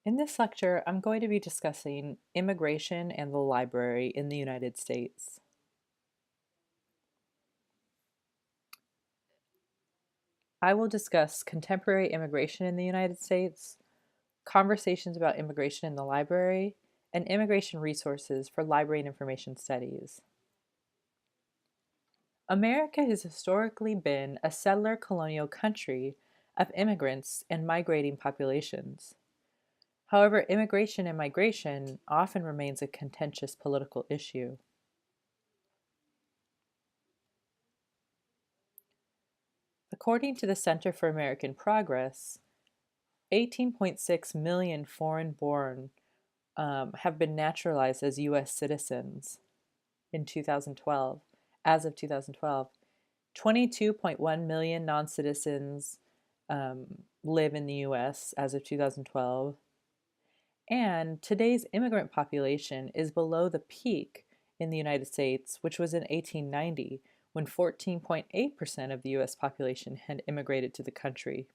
In this lecture, I'm going to be discussing immigration and the library in the United States. I will discuss contemporary immigration in the United States, conversations about immigration in the library, and immigration resources for library and information studies. America has historically been a settler colonial country of immigrants and migrating populations. However, immigration and migration often remains a contentious political issue. According to the Center for American Progress, 18.6 million foreign-born have been naturalized as U.S. citizens in 2012. As of 2012, 22.1 million non-citizens live in the U.S. as of 2012. And today's immigrant population is below the peak in the United States, which was in 1890, when 14.8% of the U.S. population had immigrated to the country.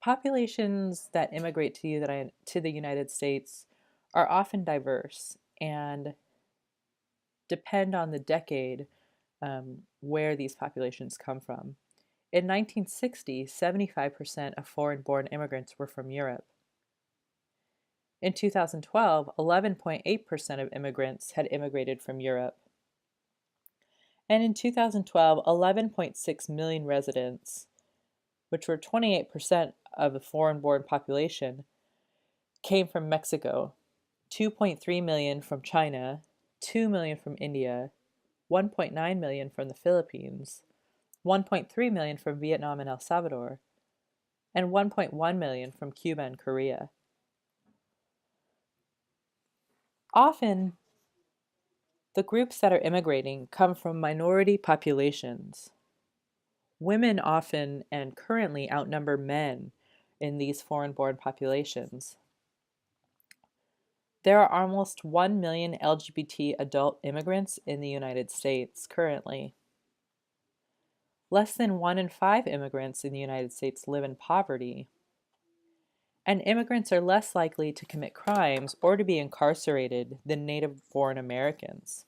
Populations that immigrate to the United States are often diverse and depend on the decade where these populations come from. In 1960, 75% of foreign-born immigrants were from Europe. In 2012, 11.8% of immigrants had immigrated from Europe. And in 2012, 11.6 million residents, which were 28% of the foreign-born population, came from Mexico, 2.3 million from China, 2 million from India, 1.9 million from the Philippines, 1.3 million from Vietnam and El Salvador, and 1.1 million from Cuba and Korea. Often, the groups that are immigrating come from minority populations. Women often and currently outnumber men in these foreign-born populations. There are almost 1 million LGBT adult immigrants in the United States currently. Less than 1 in 5 immigrants in the United States live in poverty. And immigrants are less likely to commit crimes or to be incarcerated than native-born Americans.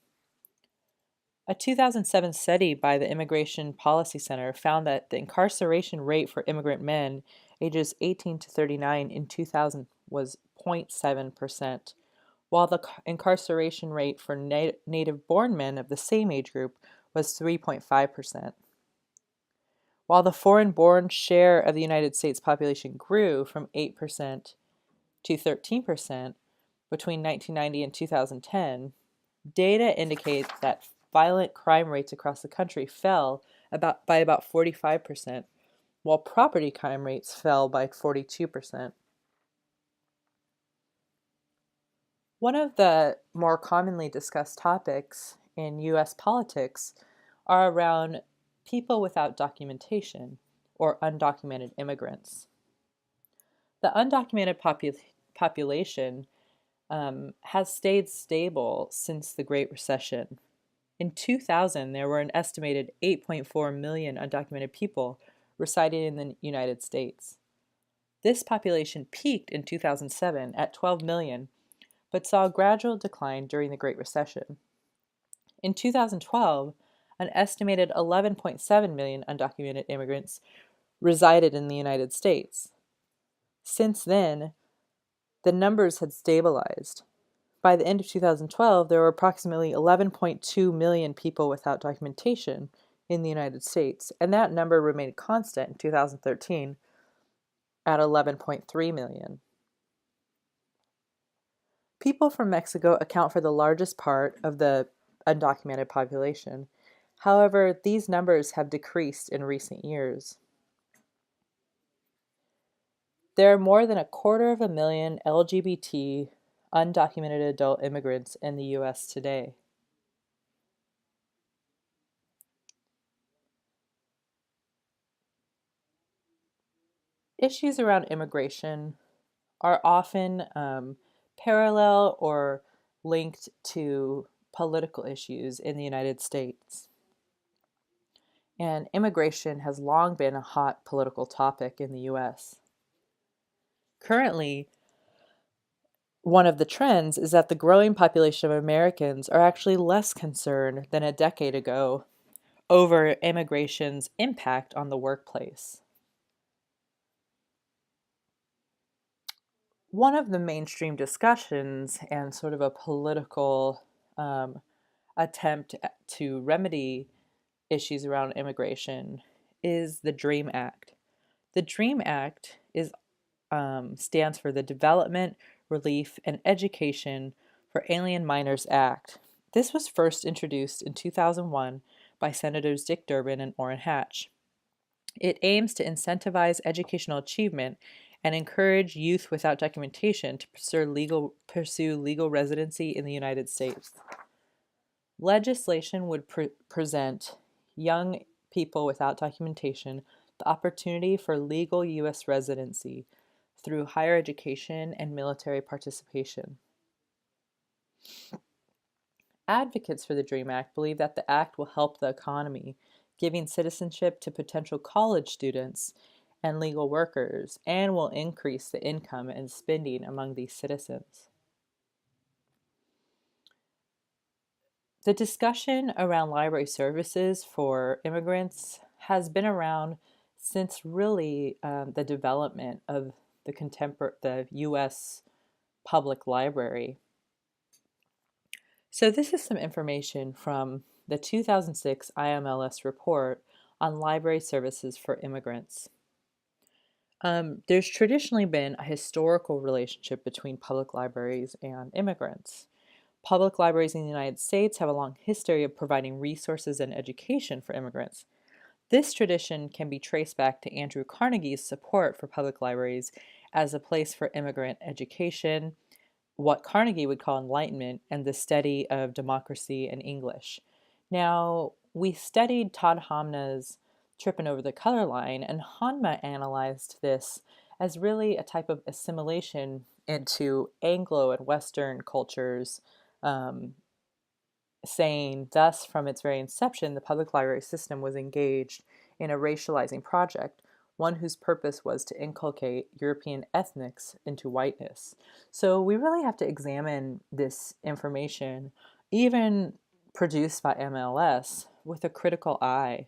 A 2007 study by the Immigration Policy Center found that the incarceration rate for immigrant men ages 18 to 39 in 2000 was 0.7%, while the incarceration rate for native-born men of the same age group was 3.5%. While the foreign-born share of the United States population grew from 8% to 13% between 1990 and 2010, data indicates that violent crime rates across the country fell by about 45%, while property crime rates fell by 42%. One of the more commonly discussed topics in U.S. politics are around people without documentation, or undocumented immigrants. The undocumented population has stayed stable since the Great Recession. In 2000, there were an estimated 8.4 million undocumented people residing in the United States. This population peaked in 2007 at 12 million, but saw a gradual decline during the Great Recession. In 2012, an estimated 11.7 million undocumented immigrants resided in the United States. Since then, the numbers had stabilized. By the end of 2012, there were approximately 11.2 million people without documentation in the United States, and that number remained constant in 2013 at 11.3 million. People from Mexico account for the largest part of the undocumented population. However, these numbers have decreased in recent years. There are more than 250,000 LGBT undocumented adult immigrants in the U.S. today. Issues around immigration are often parallel or linked to political issues in the United States. And immigration has long been a hot political topic in the U.S. Currently, one of the trends is that the growing population of Americans are actually less concerned than a decade ago over immigration's impact on the workplace. One of the mainstream discussions and sort of a political um, attempt to remedy issues around immigration is the DREAM Act. The DREAM Act stands for the Development, Relief, and Education for Alien Minors Act. This was first introduced in 2001 by Senators Dick Durbin and Orrin Hatch. It aims to incentivize educational achievement and encourage youth without documentation to pursue legal residency in the United States. Legislation would present young people without documentation the opportunity for legal U.S. residency through higher education and military participation. Advocates for the DREAM Act believe that the act will help the economy, giving citizenship to potential college students and legal workers, and will increase the income and spending among these citizens. The discussion around library services for immigrants has been around since really the development of the U.S. public library. So this is some information from the 2006 IMLS report on library services for immigrants. There's traditionally been a historical relationship between public libraries and immigrants. Public libraries in the United States have a long history of providing resources and education for immigrants. This tradition can be traced back to Andrew Carnegie's support for public libraries as a place for immigrant education, what Carnegie would call enlightenment, and the study of democracy and English. Now, we studied Todd Hamna's Tripping Over the Color Line, and Hanma analyzed this as really a type of assimilation into Anglo and Western cultures, saying, thus, from its very inception, the public library system was engaged in a racializing project, one whose purpose was to inculcate European ethnics into whiteness. So we really have to examine this information, even produced by MLS, with a critical eye.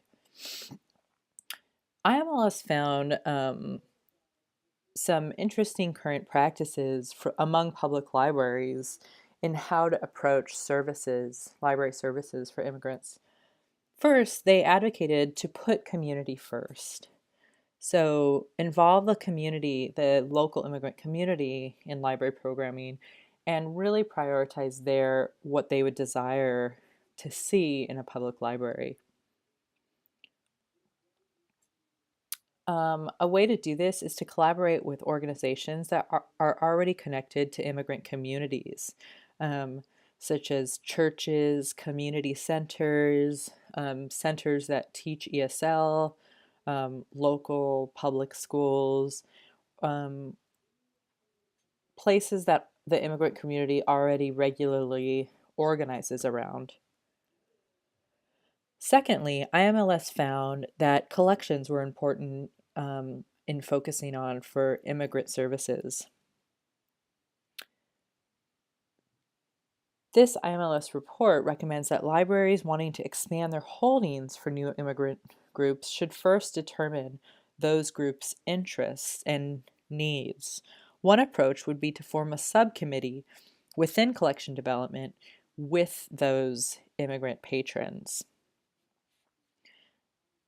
IMLS found some interesting current practices among public libraries in how to approach library services for immigrants. First, they advocated to put community first. So involve the community, the local immigrant community in library programming, and really prioritize what they would desire to see in a public library. A way to do this is to collaborate with organizations that are already connected to immigrant communities, such as churches, community centers, centers that teach ESL, local public schools, places that the immigrant community already regularly organizes around. Secondly, IMLS found that collections were important in focusing on for immigrant services. This IMLS report recommends that libraries wanting to expand their holdings for new immigrant groups should first determine those groups' interests and needs. One approach would be to form a subcommittee within collection development with those immigrant patrons.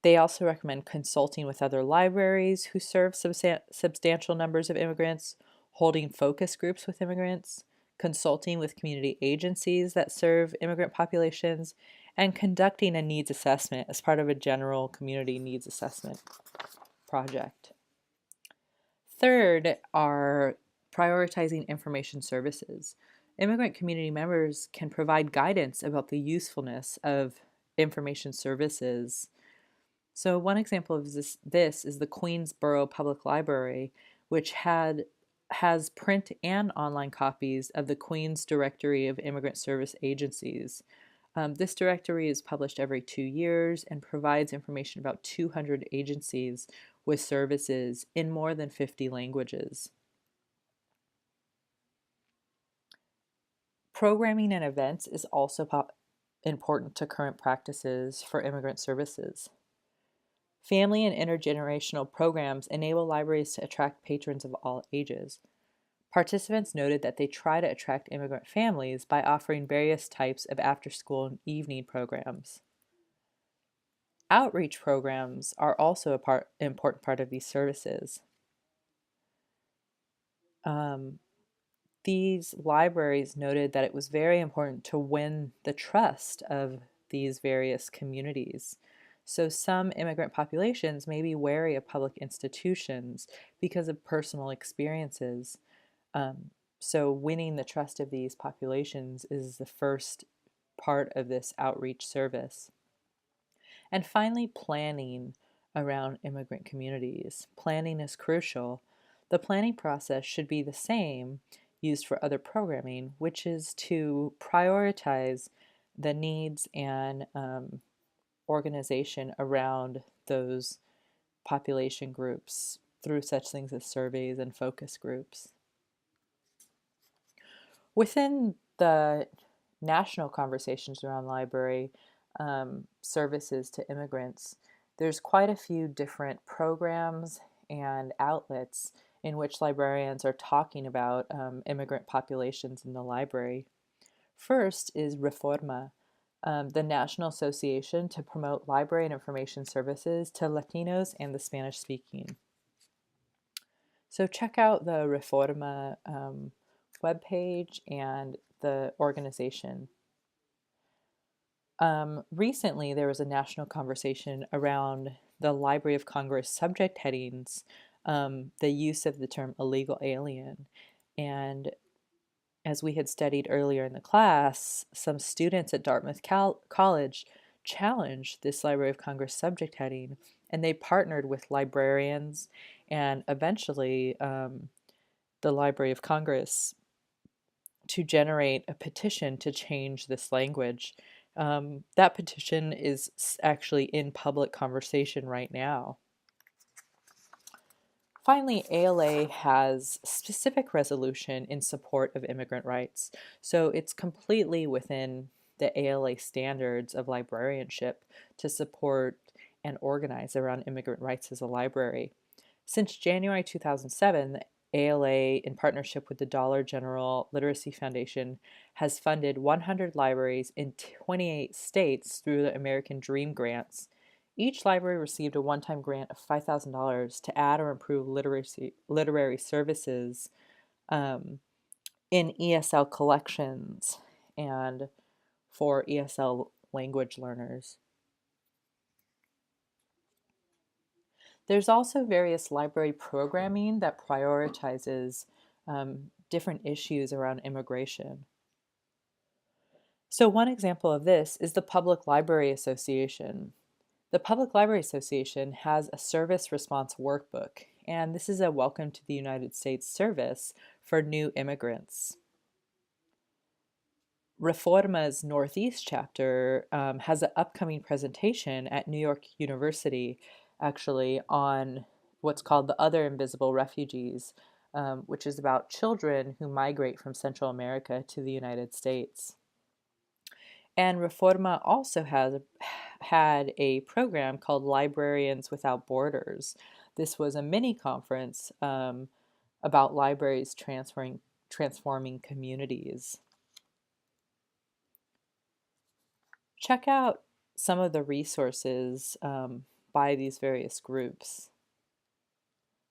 They also recommend consulting with other libraries who serve substantial numbers of immigrants, holding focus groups with immigrants, consulting with community agencies that serve immigrant populations, and conducting a needs assessment as part of a general community needs assessment project. Third are prioritizing information services. Immigrant community members can provide guidance about the usefulness of information services. So one example of this is the Queensborough Public Library, which has print and online copies of the Queen's Directory of Immigrant Service Agencies. This directory is published every 2 years and provides information about 200 agencies with services in more than 50 languages. Programming and events is also important to current practices for immigrant services. Family and intergenerational programs enable libraries to attract patrons of all ages. Participants noted that they try to attract immigrant families by offering various types of after-school and evening programs. Outreach programs are also an important part of these services. These libraries noted that it was very important to win the trust of these various communities. So some immigrant populations may be wary of public institutions because of personal experiences. So winning the trust of these populations is the first part of this outreach service. And finally, planning around immigrant communities. Planning is crucial. The planning process should be the same used for other programming, which is to prioritize the needs and organization around those population groups through such things as surveys and focus groups. Within the national conversations around library services to immigrants, there's quite a few different programs and outlets in which librarians are talking about immigrant populations in the library. First is Reforma, the National Association to Promote Library and Information Services to Latinos and the Spanish-speaking. So check out the Reforma webpage and the organization. Recently, there was a national conversation around the Library of Congress subject headings, the use of the term illegal alien. And as we had studied earlier in the class, some students at Dartmouth College challenged this Library of Congress subject heading, and they partnered with librarians, and eventually the Library of Congress to generate a petition to change this language. That petition is actually in public conversation right now. Finally, ALA has specific resolution in support of immigrant rights. So it's completely within the ALA standards of librarianship to support and organize around immigrant rights as a library. Since January 2007, the ALA, in partnership with the Dollar General Literacy Foundation, has funded 100 libraries in 28 states through the American Dream Grants. Each library received a one-time grant of $5,000 to add or improve literary services in ESL collections and for ESL language learners. There's also various library programming that prioritizes different issues around immigration. So one example of this is the Public Library Association. The Public Library Association has a service response workbook, and this is a welcome to the United States service for new immigrants. Reforma's Northeast chapter has an upcoming presentation at New York University, actually, on what's called the Other Invisible Refugees, which is about children who migrate from Central America to the United States. And Reforma also had a program called Librarians Without Borders. This was a mini conference about libraries transforming communities. Check out some of the resources by these various groups.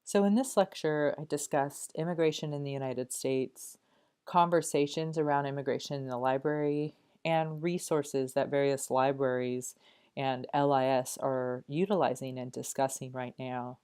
So in this lecture, I discussed immigration in the United States, conversations around immigration in the library, and resources that various libraries and LIS are utilizing and discussing right now.